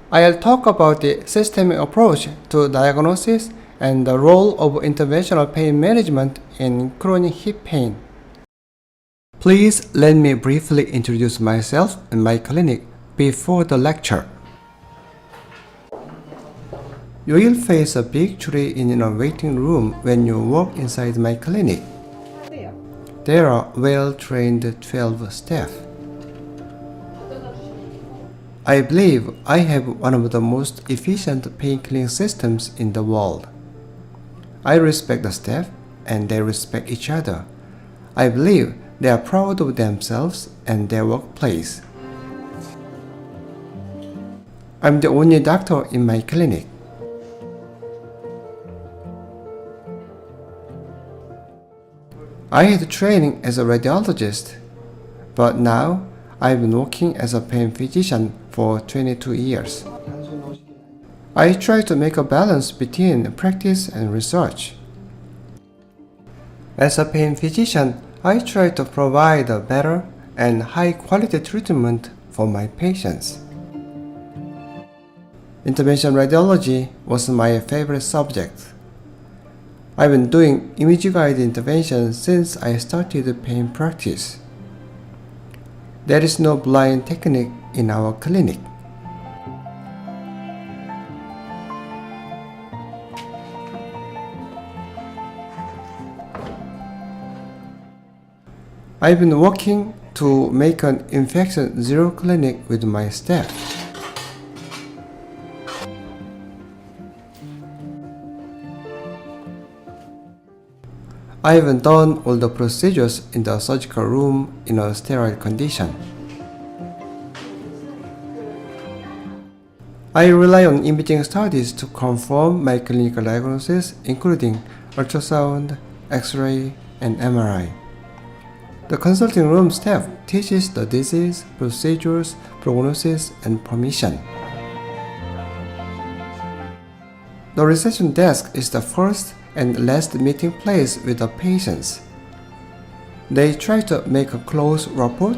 I'll talk about the systemic approach to diagnosis and the role of interventional pain management in chronic hip pain. Please let me briefly introduce myself and my clinic before the lecture. You will face a big tree in a waiting room when you walk inside my clinic. There are well-trained 12 staff. I believe I have one of the most efficient pain cleaning systems in the world. I respect the staff and they respect each other. I believe they are proud of themselves and their workplace. I'm the only doctor in my clinic. I had training as a radiologist, but now I've been working as a pain physician for 22 years. I try to make a balance between practice and research. As a pain physician, I try to provide a better and high-quality treatment for my patients. Intervention radiology was my favorite subject. I've been doing image-guided intervention since I started pain practice. There is no blind technique in our clinic. I've been working to make an infection zero clinic with my staff. I haven't done all the procedures in the surgical room in a sterile condition. I rely on imaging studies to confirm my clinical diagnosis, including ultrasound, X-ray, and MRI. The consulting room staff teaches the disease, procedures, prognosis, and permission. The reception desk is the first and last meeting place with the patients. They try to make a close rapport,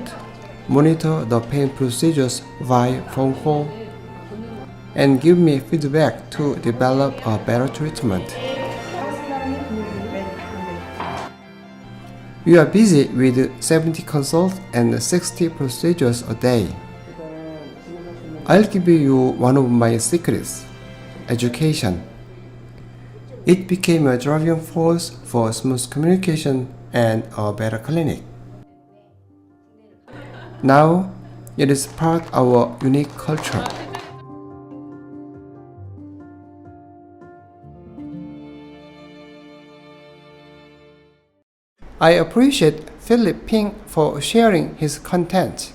monitor the pain procedures via phone call, and give me feedback to develop a better treatment. We are busy with 70 consults and 60 procedures a day. I'll give you one of my secrets: education. It became a driving force for smooth communication and a better clinic. Now, it is part of our unique culture. I appreciate Philip Ping for sharing his content.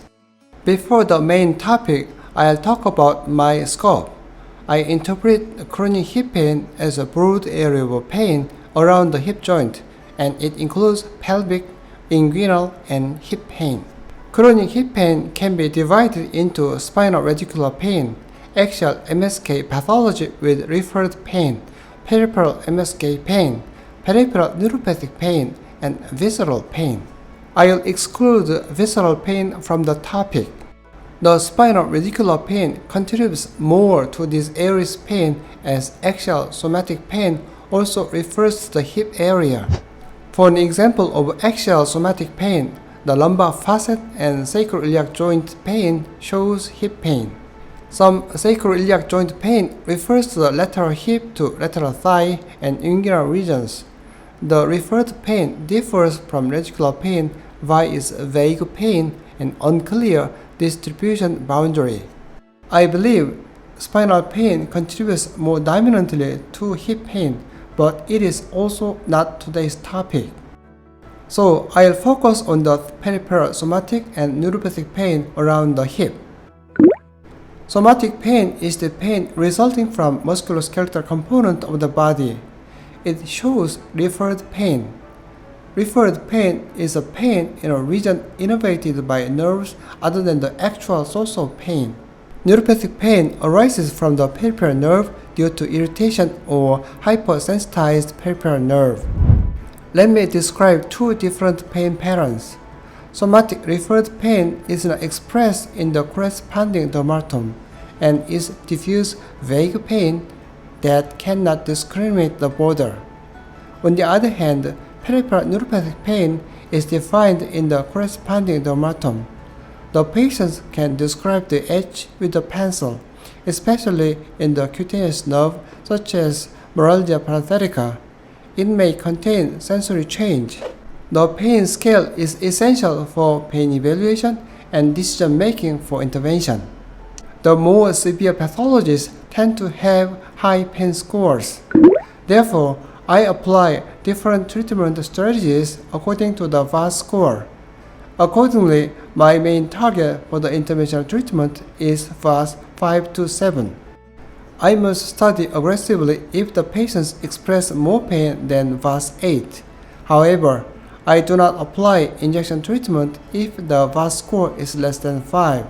Before the main topic, I'll talk about my scope. I interpret chronic hip pain as a broad area of pain around the hip joint, and it includes pelvic, inguinal, and hip pain. Chronic hip pain can be divided into spinal radicular pain, axial MSK pathology with referred pain, peripheral MSK pain, peripheral neuropathic pain, and visceral pain. I'll exclude visceral pain from the topic. The spinal radicular pain contributes more to this area's pain, as axial somatic pain also refers to the hip area. For an example of axial somatic pain, the lumbar facet and sacroiliac joint pain shows hip pain. Some sacroiliac joint pain refers to the lateral hip to lateral thigh and inguinal regions. The referred pain differs from radicular pain via its vague pain and unclear distribution boundary. I believe spinal pain contributes more dominantly to hip pain, but it is also not today's topic. So I'll focus on the peripheral somatic and neuropathic pain around the hip. Somatic pain is the pain resulting from musculoskeletal component of the body. It shows referred pain. Referred pain is a pain in a region innervated by nerves other than the actual source of pain. Neuropathic pain arises from the peripheral nerve due to irritation or hypersensitized peripheral nerve. Let me describe two different pain patterns. Somatic referred pain is not expressed in the corresponding dermatom. and is diffuse, vague pain that cannot discriminate the border. On the other hand, peripheral neuropathic pain is defined in the corresponding dermatom. The patients can describe the edge with a pencil, especially in the cutaneous nerve such as neuralgia parathetica. It may contain sensory change. The pain scale is essential for pain evaluation and decision-making for intervention. The more severe pathologies tend to have high pain scores. Therefore, I apply different treatment strategies according to the VAS score. Accordingly, my main target for the interventional treatment is VAS 5 to 7. I must study aggressively if the patients express more pain than VAS 8. However, I do not apply injection treatment if the VAS score is less than 5.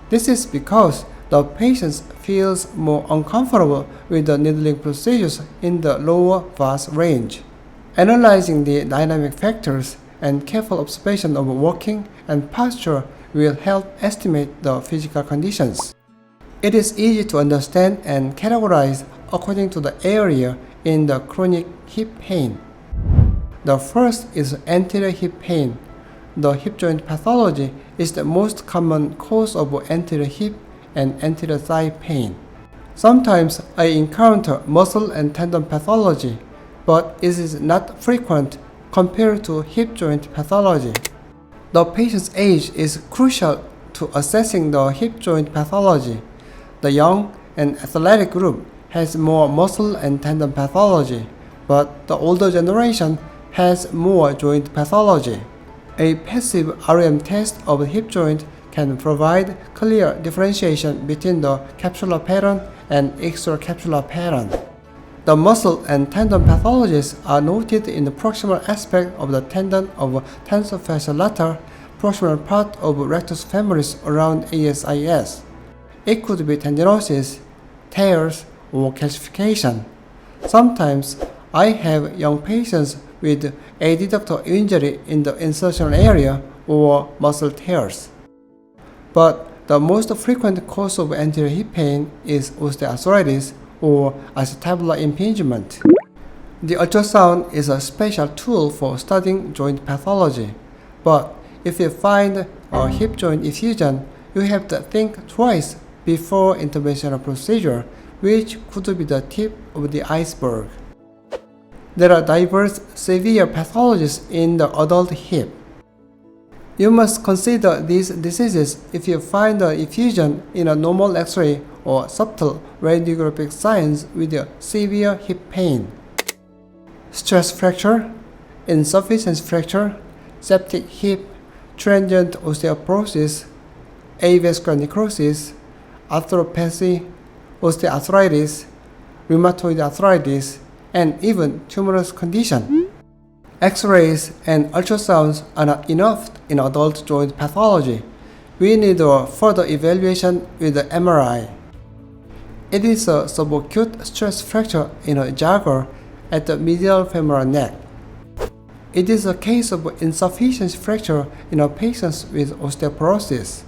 This is because the patient feels more uncomfortable with the needling procedures in the lower VAS range. Analyzing the dynamic factors and careful observation of walking and posture will help estimate the physical conditions. It is easy to understand and categorize according to the area in the chronic hip pain. The first is anterior hip pain. The hip joint pathology is the most common cause of anterior hip and anterior thigh pain. Sometimes I encounter muscle and tendon pathology, but it is not frequent compared to hip joint pathology. The patient's age is crucial to assessing the hip joint pathology. The young and athletic group has more muscle and tendon pathology, but the older generation has more joint pathology. A passive REM test of the hip joint can provide clear differentiation between the capsular pattern and extracapsular pattern. The muscle and tendon pathologies are noted in the proximal aspect of the tendon of tensor fascia lata, proximal part of rectus femoris around ASIS. It could be tendinosis, tears, or calcification. Sometimes I have young patients with adductor injury in the insertional area or muscle tears. But the most frequent cause of anterior hip pain is osteoarthritis or acetabular impingement. The ultrasound is a special tool for studying joint pathology, but if you find a hip joint effusion, you have to think twice before interventional procedure, which could be the tip of the iceberg. There are diverse severe pathologies in the adult hip. You must consider these diseases if you find the effusion in a normal X-ray or subtle radiographic signs with a severe hip pain. Stress fracture, insufficiency fracture, septic hip, transient osteoporosis, avascular necrosis, arthropathy, osteoarthritis, rheumatoid arthritis, and even tumorous condition. X-rays and ultrasounds are not enough in adult joint pathology. We need a further evaluation with the MRI. It is a subacute stress fracture in a jagger at the medial femoral neck. It is a case of insufficiency fracture in a patient with osteoporosis.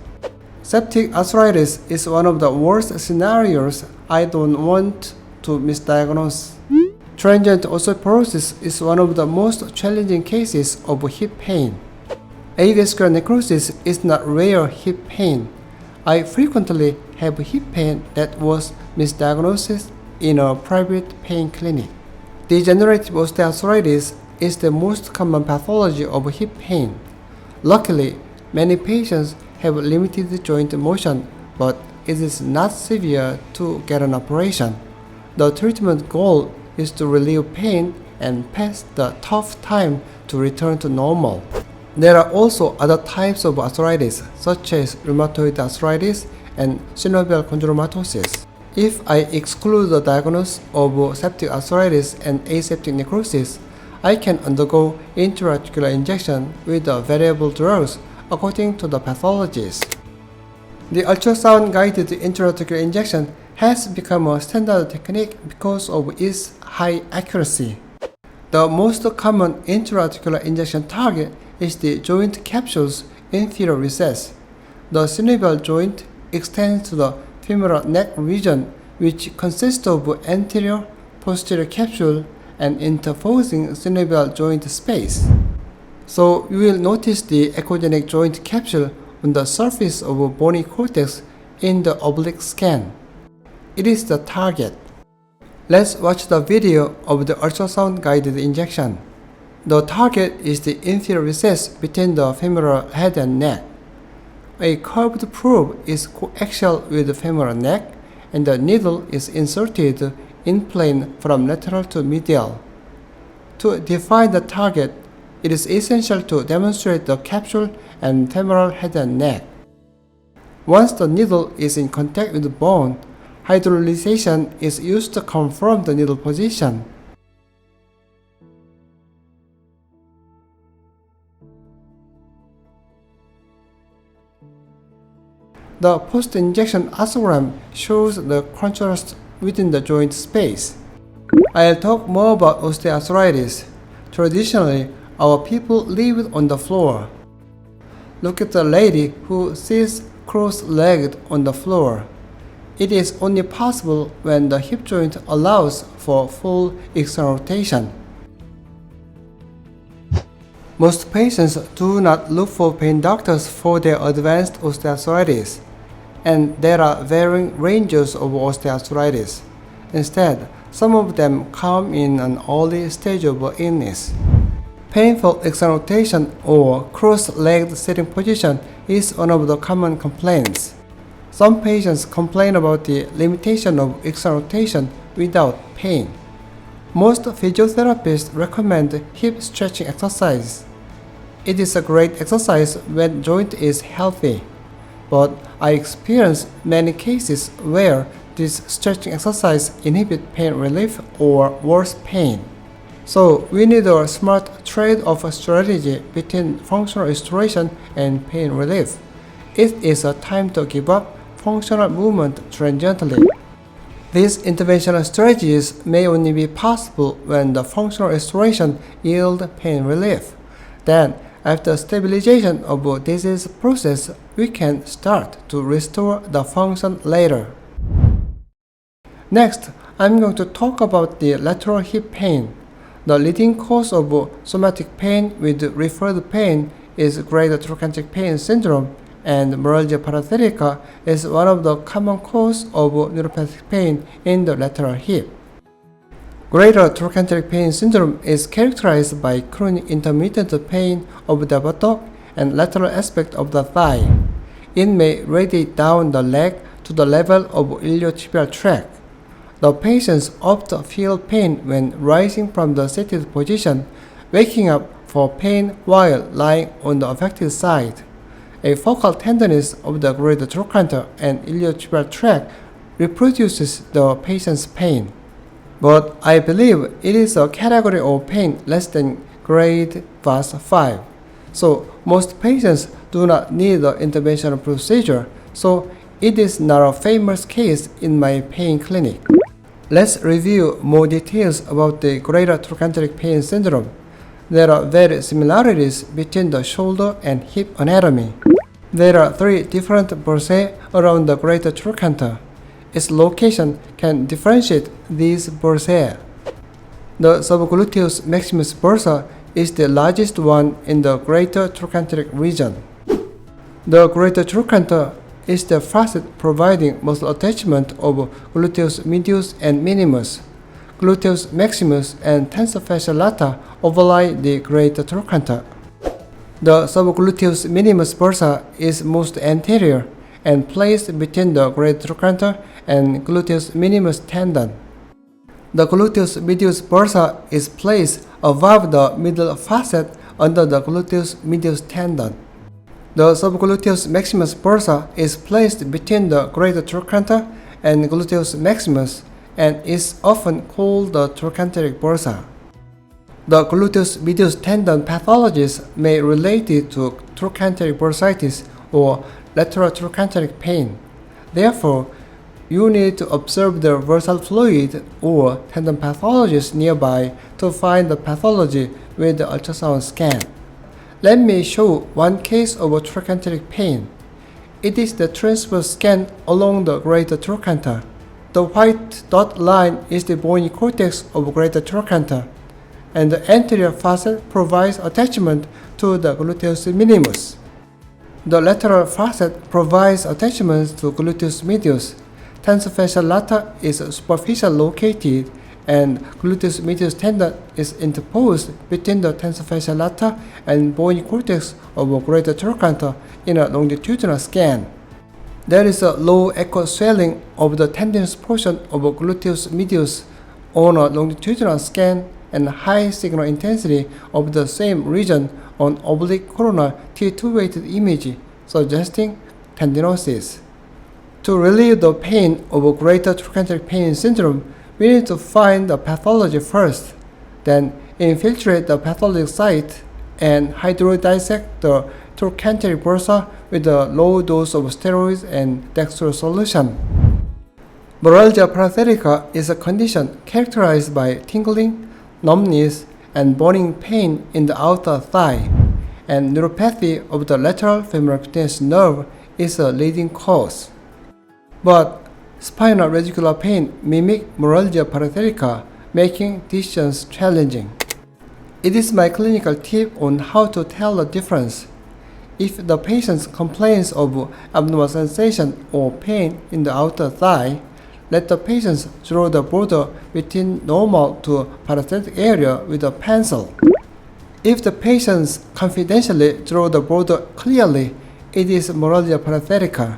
Septic arthritis is one of the worst scenarios I don't want to misdiagnose. Transient osteoporosis is one of the most challenging cases of hip pain. Avascular necrosis is not rare hip pain. I frequently have hip pain that was misdiagnosed in a private pain clinic. Degenerative osteoarthritis is the most common pathology of hip pain. Luckily, many patients have limited joint motion, but it is not severe to get an operation. The treatment goal is to relieve pain and pass the tough time to return to normal. There are also other types of arthritis, such as rheumatoid arthritis and synovial chondromatosis. If I exclude the diagnosis of septic arthritis and aseptic necrosis, I can undergo intra-articular injection with the variable drugs according to the pathologies. The ultrasound-guided intra-articular injection has become a standard technique because of its high accuracy. The most common intra-articular injection target is the joint capsule's inferior recess. The synovial joint extends to the femoral neck region, which consists of anterior, posterior capsule, and interfusing synovial joint space. So you will notice the echogenic joint capsule on the surface of bony cortex in the oblique scan. It is the target. Let's watch the video of the ultrasound guided injection. The target is the inferior recess between the femoral head and neck. A curved probe is coaxial with the femoral neck, and the needle is inserted in plane from lateral to medial. To define the target, it is essential to demonstrate the capsule and femoral head and neck. Once the needle is in contact with the bone, hydrolyzation is used to confirm the needle position. The post-injection oscillogram shows the contrast within the joint space. I'll talk more about osteoarthritis. Traditionally, our people live on the floor. Look at the lady who sits cross-legged on the floor. It is only possible when the hip joint allows for full external rotation. Most patients do not look for pain doctors for their advanced osteoarthritis, and there are varying ranges of osteoarthritis. Instead, some of them come in an early stage of illness. Painful external rotation or cross-legged sitting position is one of the common complaints. Some patients complain about the limitation of external rotation without pain. Most physiotherapists recommend hip stretching exercise. It is a great exercise when joint is healthy, but I experience many cases where this stretching exercise inhibits pain relief or worse pain. So we need a smart trade-off strategy between functional restoration and pain relief. It is a time to give up functional movement transiently. These interventional strategies may only be possible when the functional restoration yields pain relief. Then, after stabilization of the disease process, we can start to restore the function later. Next, I'm going to talk about the lateral hip pain. The leading cause of somatic pain with referred pain is greater trochanteric pain syndrome, and myalgia parathetica is one of the common causes of neuropathic pain in the lateral hip. Greater trochanteric pain syndrome is characterized by chronic intermittent pain of the buttock and lateral aspect of the thigh. It may radiate down the leg to the level of iliotibial tract. The patients often feel pain when rising from the seated position, waking up for pain while lying on the affected side. A focal tenderness of the greater trochanter and iliotibial tract reproduces the patient's pain. But I believe it is a category of pain less than grade class 5. So most patients do not need the interventional procedure, so it is not a famous case in my pain clinic. Let's review more details about the greater trochanteric pain syndrome. There are various similarities between the shoulder and hip anatomy. There are 3 different bursae around the greater trochanter. Its location can differentiate these bursae. The subgluteus maximus bursa is the largest one in the greater trochanteric region. The greater trochanter is the facet providing muscle attachment of gluteus medius and minimus. Gluteus maximus and tensor fascia lata overlie the greater trochanter. The subgluteus minimus bursa is most anterior and placed between the greater trochanter and gluteus minimus tendon. The gluteus medius bursa is placed above the middle facet under the gluteus medius tendon. The subgluteus maximus bursa is placed between the greater trochanter and gluteus maximus and is often called the trochanteric bursa. The gluteus medius tendon pathologies may relate it to trochanteric bursitis or lateral trochanteric pain. Therefore, you need to observe the dorsal fluid or tendon pathologies nearby to find the pathology with the ultrasound scan. Let me show one case of trochanteric pain. It is the transverse scan along the greater trochanter. The white dot line is the bony cortex of greater trochanter, and the anterior facet provides attachment to the gluteus minimus. The lateral facet provides attachments to gluteus medius. Tensor fascia lata is superficially located, and gluteus medius tendon is interposed between the tensor fascia lata and bony cortex of greater trochanter in a longitudinal scan. There is a low echo swelling of the tendinous portion of gluteus medius on a longitudinal scan and high signal intensity of the same region on oblique coronal T2 weighted image, suggesting tendinosis. To relieve the pain of greater trochanteric pain syndrome, we need to find the pathology first, then infiltrate the pathologic site and hydrodissect the trochanteric bursa with a low dose of steroids and dextrose solution. Neuralgia paratherica is a condition characterized by tingling, numbness, and burning pain in the outer thigh, and neuropathy of the lateral femoral cutaneous nerve is a leading cause. But spinal radicular pain mimics neuralgia paratherica, making decisions challenging. It is my clinical tip on how to tell the difference. If the patient complains of abnormal sensation or pain in the outer thigh, let the patient draw the border between normal to parathetic area with a pencil. If the patients confidentially draw the border clearly, it is neuralgia paratherica.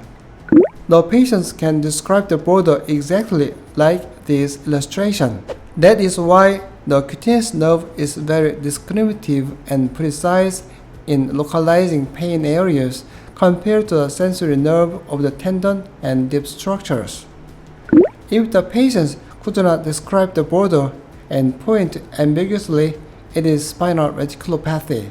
The patients can describe the border exactly like this illustration. That is why the cutaneous nerve is very discriminative and precise in localizing pain areas compared to the sensory nerve of the tendon and deep structures. If the patients could not describe the border and point ambiguously, it is spinal radiculopathy.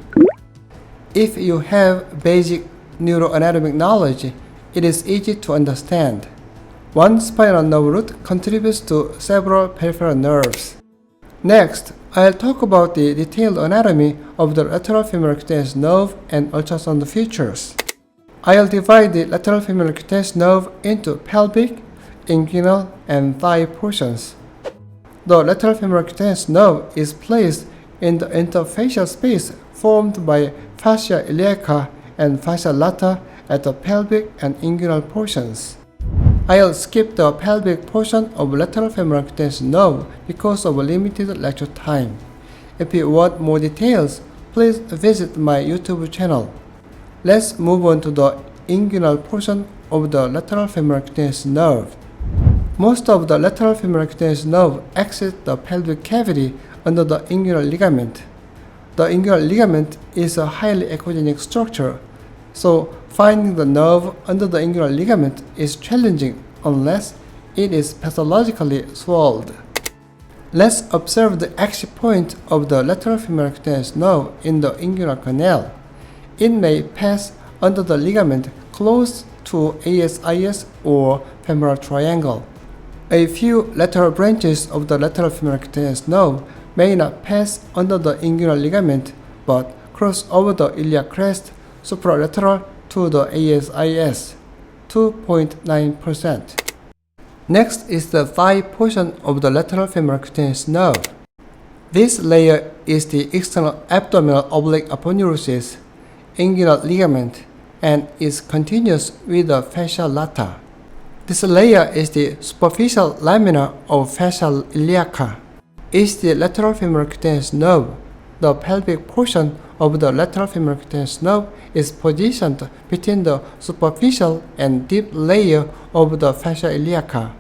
If you have basic neuroanatomic knowledge, it is easy to understand. One spinal nerve root contributes to several peripheral nerves. Next, I'll talk about the detailed anatomy of the lateral femoral cutaneous nerve and ultrasound features. I'll divide the lateral femoral cutaneous nerve into pelvic, inguinal, and thigh portions. The lateral femoral cutaneous nerve is placed in the interfacial space formed by fascia iliaca and fascia lata at the pelvic and inguinal portions. I'll skip the pelvic portion of lateral femoral cutaneous nerve because of limited lecture time. If you want more details, please visit my YouTube channel. Let's move on to the inguinal portion of the lateral femoral cutaneous nerve. Most of the lateral femoral cutaneous nerve exits the pelvic cavity under the inguinal ligament. The inguinal ligament is a highly echogenic structure, so finding the nerve under the inguinal ligament is challenging unless it is pathologically swelled. Let's observe the exit point of the lateral femoral cutaneous nerve in the inguinal canal. It may pass under the ligament close to ASIS or femoral triangle. A few lateral branches of the lateral femoral cutaneous nerve may not pass under the inguinal ligament but cross over the iliac crest supralateral to the ASIS, 2.9%. Next is the thigh portion of the lateral femoral cutaneous nerve. This layer is the external abdominal oblique aponeurosis, inguinal ligament, and is continuous with the fascia lata. This layer is the superficial lamina of fascia iliaca. Is the lateral femoral cutaneous nerve. The pelvic portion of the lateral femoral cutaneous nerve is positioned between the superficial and deep layer of the fascia iliaca.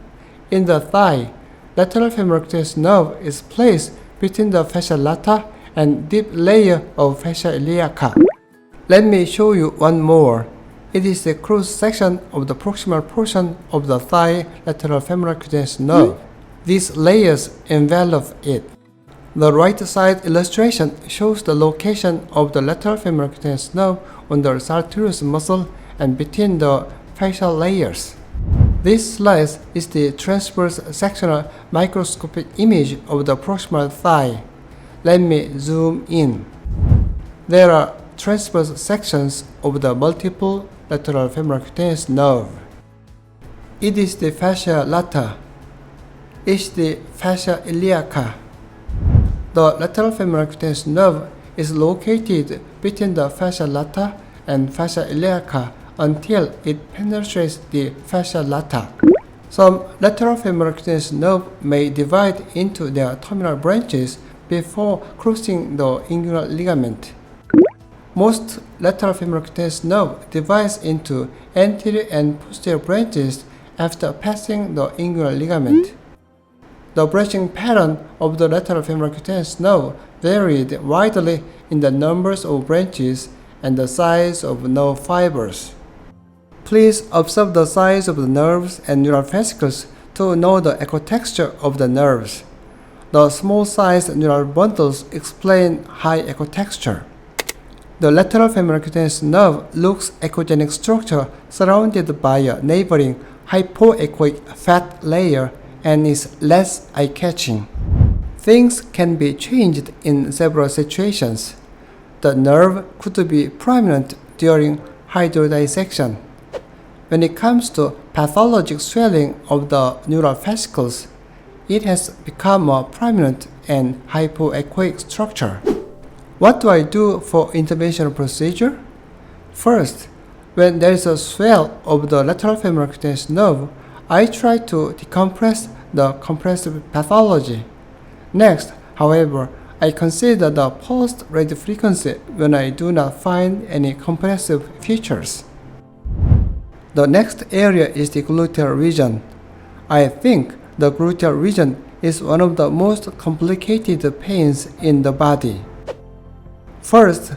In the thigh, lateral femoral cutaneous nerve is placed between the fascia lata and deep layer of fascia iliaca. Let me show you one more. It is the cross section of the proximal portion of the thigh lateral femoral cutaneous nerve. These layers envelop it. The right side illustration shows the location of the lateral femoral cutaneous nerve on the sartorius muscle and between the fascial layers. This slide is the transverse sectional microscopic image of the proximal thigh. Let me zoom in. There are transverse sections of the multiple lateral femoral cutaneous nerve. It is the fascia lata. It's the fascia iliaca. The lateral femoral cutaneous nerve is located between the fascia lata and fascia iliaca until it penetrates the fascia lata. Some lateral femoral cutaneous nerve may divide into their terminal branches before crossing the inguinal ligament. Most lateral femoral cutaneous nerve divides into anterior and posterior branches after passing the inguinal ligament. The branching pattern of the lateral femoral cutaneous nerve varied widely in the numbers of branches and the size of nerve fibers. Please observe the size of the nerves and neural fascicles to know the echotexture of the nerves. The small-sized neural bundles explain high echotexture. The lateral femoral cutaneous nerve looks echogenic structure surrounded by a neighboring hypoechoic fat layer and is less eye-catching. Things can be changed in several situations. The nerve could be prominent during hydrodissection. When it comes to pathologic swelling of the neural fascicles, it has become a prominent and hypoechoic structure. What do I do for interventional procedure? First, when there is a swell of the lateral femoral cutaneous nerve, I try to decompress the compressive pathology. Next, however, I consider the pulsed radio frequency when I do not find any compressive features. The next area is the gluteal region. I think the gluteal region is one of the most complicated pains in the body. First,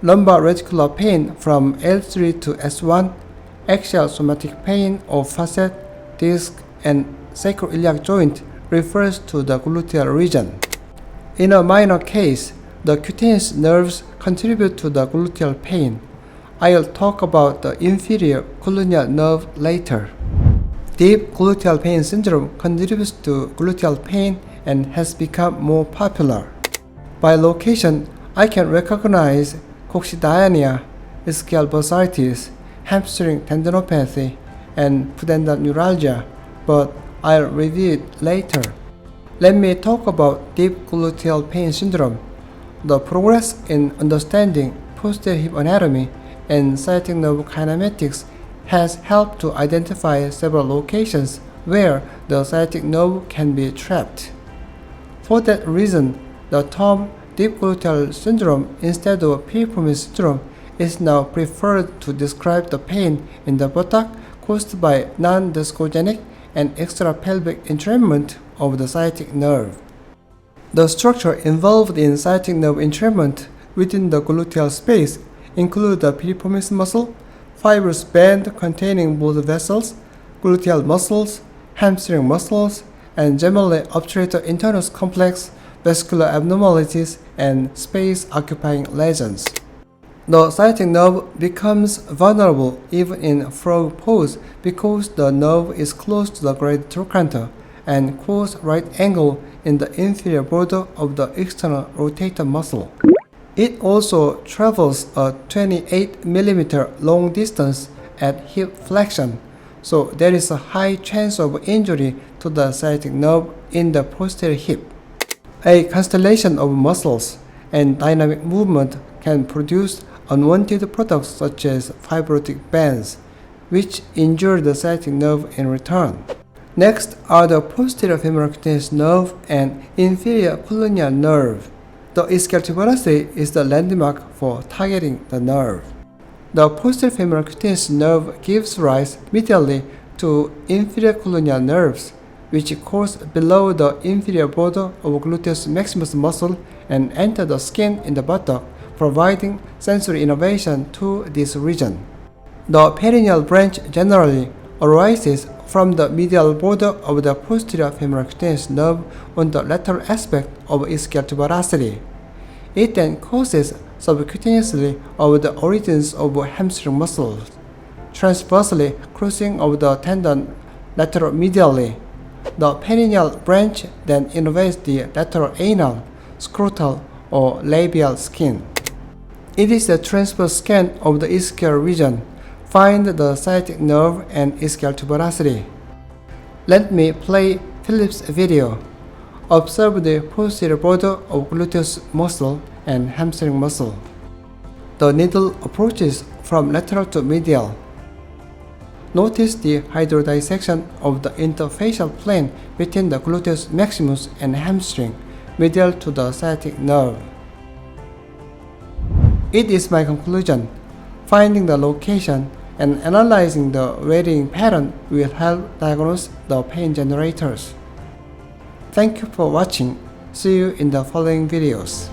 lumbar radicular pain from L3 to S1, axial somatic pain of facet, disc, and sacroiliac joint refers to the gluteal region. In a minor case, the cutaneous nerves contribute to the gluteal pain. I'll talk about the inferior columnar nerve later. Deep gluteal pain syndrome contributes to gluteal pain and has become more popular. By location, I can recognize coccydynia, ischial bursitis, hamstring tendinopathy, and pudendal neuralgia, but I'll review it later. Let me talk about deep gluteal pain syndrome. The progress in understanding posterior hip anatomy and sciatic nerve kinematics has helped to identify several locations where the sciatic nerve can be trapped. For that reason, the term deep gluteal syndrome instead of piriformis syndrome is now preferred to describe the pain in the buttock caused by non-discogenic and extrapelvic entrapment of the sciatic nerve. The structure involved in sciatic nerve entrapment within the gluteal space include the piriformis muscle, fibrous band containing blood vessels, gluteal muscles, hamstring muscles, and gemelli obturator internus complex, vascular abnormalities, and space-occupying lesions. The sciatic nerve becomes vulnerable even in frog pose because the nerve is close to the great trochanter and close right angle in the inferior border of the external rotator muscle. It also travels a 28 mm long distance at hip flexion, so there is a high chance of injury to the sciatic nerve in the posterior hip. A constellation of muscles and dynamic movement can produce unwanted products such as fibrotic bands, which injure the sciatic nerve in return. Next are the posterior femoral cutaneous nerve and inferior columnar nerve. The ischial tuberosity is the landmark for targeting the nerve. The posterior femoral cutaneous nerve gives rise medially to inferior columnar nerves, which course below the inferior border of gluteus maximus muscle and enter the skin in the buttock, providing sensory innervation to this region. The perineal branch generally arises from the medial border of the posterior femoral cutaneous nerve on the lateral aspect of ischial tuberosity. It then causes subcutaneously of the origins of hamstring muscles, transversely crossing over the tendon lateromedially. The perineal branch then innervates the lateral anal, scrotal, or labial skin. It is the transverse scan of the ischial region, Find the sciatic nerve and ischial tuberosity. Let me play Philip's video. Observe the posterior border of gluteus muscle and hamstring muscle. The needle approaches from lateral to medial. Notice the hydrodissection of the interfacial plane between the gluteus maximus and hamstring, medial to the sciatic nerve. It is my conclusion. Finding the location and analyzing the varying pattern will help diagnose the pain generators. Thank you for watching. See you in the following videos.